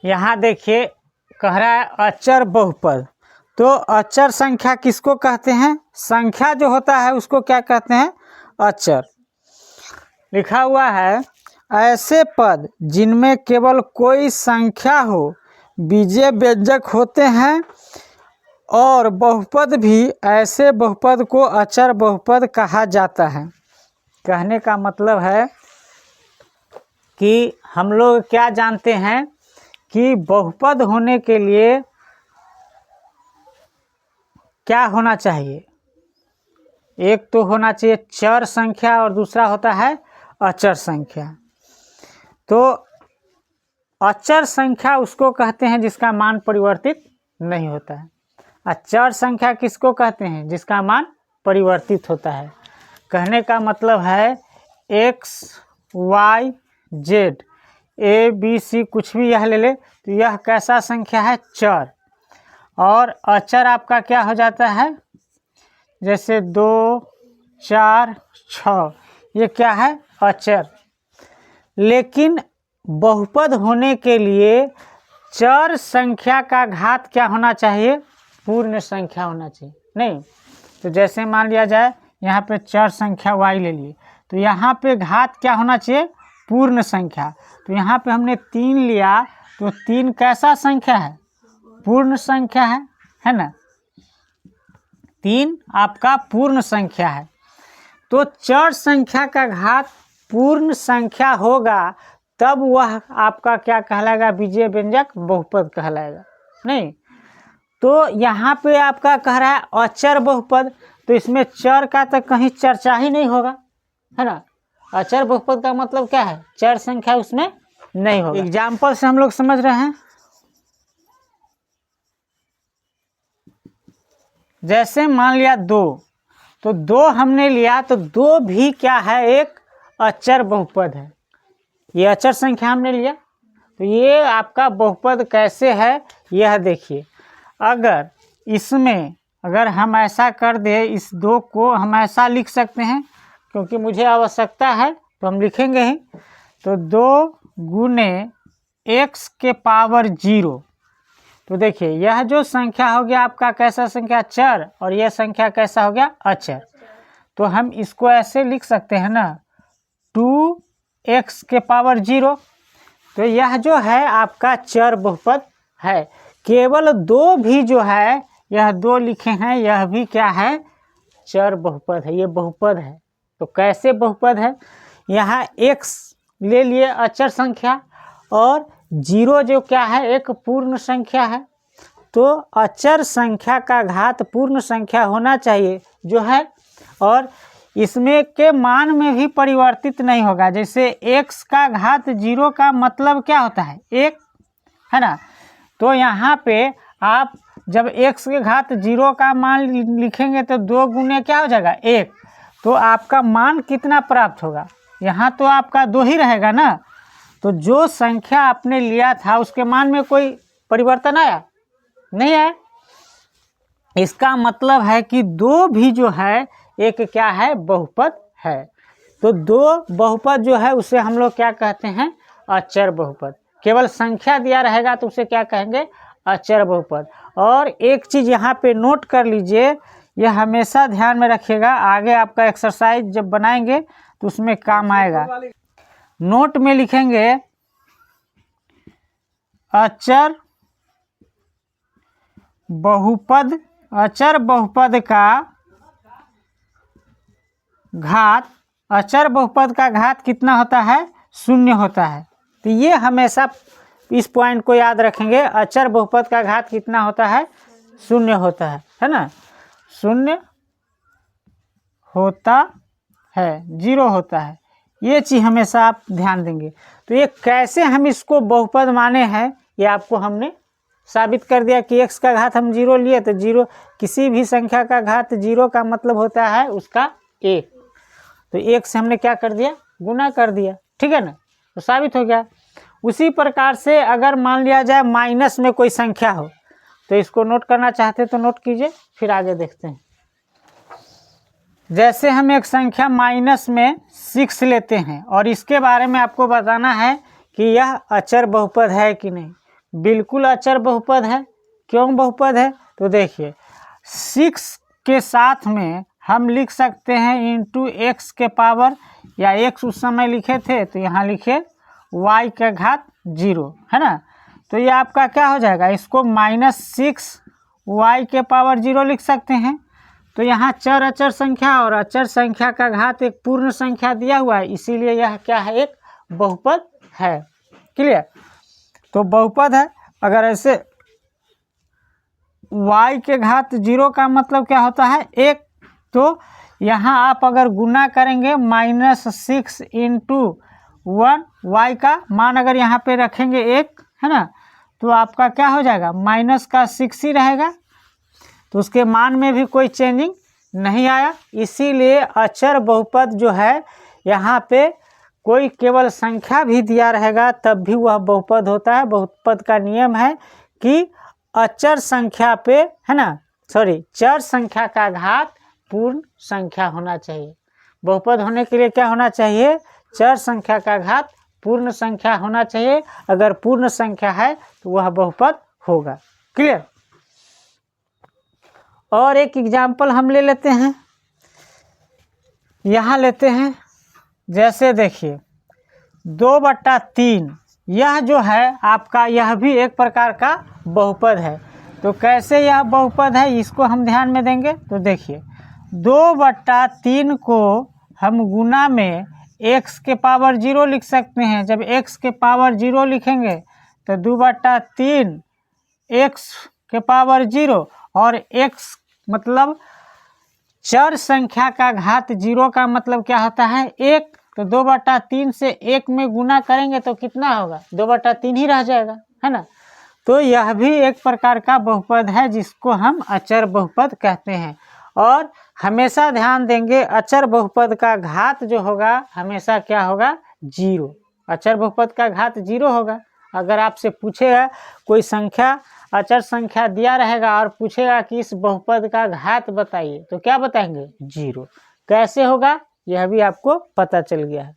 यहाँ देखिए कह रहा है अचर बहुपद। तो अचर संख्या किसको कहते हैं? संख्या जो होता है उसको क्या कहते हैं? अचर। लिखा हुआ है ऐसे पद जिनमें केवल कोई संख्या हो बीजीय व्यंजक होते हैं, और बहुपद भी ऐसे बहुपद को अचर बहुपद कहा जाता है। कहने का मतलब है कि हम लोग क्या जानते हैं कि बहुपद होने के लिए क्या होना चाहिए? एक तो होना चाहिए चर संख्या और दूसरा होता है अचर संख्या। तो अचर संख्या उसको कहते हैं जिसका मान परिवर्तित नहीं होता है। अचर संख्या किसको कहते हैं? जिसका मान परिवर्तित होता है। कहने का मतलब है x, y, z, a, b, c कुछ भी यह ले ले तो यह कैसा संख्या है? चर। और अचर आपका क्या हो जाता है? जैसे 2, 4, 6 ये क्या है? अचर। लेकिन बहुपद होने के लिए चर संख्या का घात क्या होना चाहिए? पूर्ण संख्या होना चाहिए। नहीं तो जैसे मान लिया जाए यहाँ पे चर संख्या y ले लिए तो यहाँ पे घात क्या होना चाहिए? पूर्ण संख्या। तो यहाँ पे हमने 3 लिया तो 3 कैसा संख्या है? पूर्ण संख्या है ना? 3 आपका पूर्ण संख्या है। तो चर संख्या का घात पूर्ण संख्या होगा तब वह आपका क्या कहलाएगा? बीजीय व्यंजक बहुपद कहलाएगा। नहीं तो यहाँ पे आपका कह रहा है अचर बहुपद, तो इसमें चर का तो कहीं चर्चा ही नहीं होगा, है ना? अचर बहुपद का मतलब क्या है? चर संख्या उसमें नहीं होगा। एग्जाम्पल से हम लोग समझ रहे हैं। जैसे मान लिया 2, तो 2 हमने लिया तो 2 भी क्या है? एक अचर बहुपद है। ये अचर संख्या हमने लिया तो ये आपका बहुपद कैसे है यह देखिए। अगर इसमें अगर हम ऐसा कर दे, इस 2 को हम ऐसा लिख सकते हैं क्योंकि मुझे आवश्यकता है तो हम लिखेंगे ही। तो 2 गुने x के पावर 0। तो देखिए यह जो संख्या हो गया आपका कैसा संख्या? चर। और यह संख्या कैसा हो गया? अचर। तो हम इसको ऐसे लिख सकते हैं ना 2x के पावर 0। तो यह जो है आपका चर बहुपद है। केवल 2 भी जो है यह 2 लिखे हैं यह भी क्या है? चर बहुपद है। ये बहुपद है। तो कैसे बहुपद है? यहाँ x ले लिए अचर संख्या और 0 जो क्या है? एक पूर्ण संख्या है। तो अचर संख्या का घात पूर्ण संख्या होना चाहिए जो है, और इसमें के मान में भी परिवर्तित नहीं होगा। जैसे x का घात 0 का मतलब क्या होता है? 1, है ना? तो यहाँ पे आप जब x के घात 0 का मान लिखेंगे तो 2 गुने क्या हो जाएगा? 1। तो आपका मान कितना प्राप्त होगा? यहाँ तो आपका 2 ही रहेगा ना। तो जो संख्या आपने लिया था उसके मान में कोई परिवर्तन आया? नहीं आया। इसका मतलब है कि 2 भी जो है एक क्या है? बहुपद है। तो 2 बहुपद जो है उसे हम लोग क्या कहते हैं? अचर बहुपद। केवल संख्या दिया रहेगा तो उसे क्या कहेंगे? अचर बहुपद। और एक चीज़ यहाँ पे नोट कर लीजिए, यह हमेशा ध्यान में रखिएगा, आगे आपका एक्सरसाइज जब बनाएंगे तो उसमें काम आएगा। नोट में लिखेंगे अचर बहुपद, अचर बहुपद का घात, अचर बहुपद का घात कितना होता है? 0 होता है। तो ये हमेशा इस पॉइंट को याद रखेंगे। अचर बहुपद का घात कितना होता है? 0 होता है ना? 0 होता है, 0 होता है। ये चीज़ हमेशा आप ध्यान देंगे। तो ये कैसे हम इसको बहुपद माने हैं ये आपको हमने साबित कर दिया कि x का घात हम 0 लिए तो 0, किसी भी संख्या का घात 0 का मतलब होता है उसका 1। तो 1 से हमने क्या कर दिया? गुना कर दिया। ठीक है ना? तो साबित हो गया। उसी प्रकार से अगर मान लिया जाए माइनस में कोई संख्या हो तो इसको नोट करना चाहते तो नोट कीजिए, फिर आगे देखते हैं। जैसे हम एक संख्या माइनस में 6 लेते हैं और इसके बारे में आपको बताना है कि यह अचर बहुपद है कि नहीं। बिल्कुल अचर बहुपद है। क्यों बहुपद है? तो देखिए 6 के साथ में हम लिख सकते हैं इंटू एक्स के पावर, या एक्स उस समय लिखे थे तो यहाँ लिखे y के घात 0, है ना। तो ये आपका क्या हो जाएगा, इसको -6 y के पावर 0 लिख सकते हैं। तो यहाँ चर अचर संख्या और अचर संख्या का घात एक पूर्ण संख्या दिया हुआ है, इसीलिए यह क्या है, एक बहुपद है। क्लियर? तो बहुपद है। अगर ऐसे y के घात 0 का मतलब क्या होता है, 1। तो यहाँ आप अगर गुना करेंगे -6 इंटू 1, y का मान अगर यहाँ पे रखेंगे 1, है ना, तो आपका क्या हो जाएगा, माइनस का 6 ही रहेगा। तो उसके मान में भी कोई चेंजिंग नहीं आया, इसीलिए अचर बहुपद जो है यहाँ पे कोई केवल संख्या भी दिया रहेगा तब भी वह बहुपद होता है। बहुपद का नियम है कि अचर संख्या पे, है ना, सॉरी, चर संख्या का घात पूर्ण संख्या होना चाहिए। बहुपद होने के लिए क्या होना चाहिए, चर संख्या का घात पूर्ण संख्या होना चाहिए। अगर पूर्ण संख्या है तो वह बहुपद होगा। क्लियर? और एक एग्जाम्पल हम ले लेते हैं, यहाँ लेते हैं। जैसे देखिए 2/3, यह जो है आपका, यह भी एक प्रकार का बहुपद है। तो कैसे यह बहुपद है इसको हम ध्यान में देंगे। तो देखिए 2/3 को हम गुना में x के पावर 0 लिख सकते हैं। जब x के पावर 0 लिखेंगे तो 2/3 x के पावर 0, और x मतलब चर संख्या का घात 0 का मतलब क्या होता है, 1। तो 2/3 से 1 में गुना करेंगे तो कितना होगा, 2/3 ही रह जाएगा, है ना। तो यह भी एक प्रकार का बहुपद है जिसको हम अचर बहुपद कहते हैं। और हमेशा ध्यान देंगे अचर बहुपद का घात जो होगा हमेशा क्या होगा, 0। अचर बहुपद का घात 0 होगा। अगर आपसे पूछेगा कोई संख्या, अचर संख्या दिया रहेगा और पूछेगा कि इस बहुपद का घात बताइए, तो क्या बताएंगे, 0। कैसे होगा यह भी आपको पता चल गया है।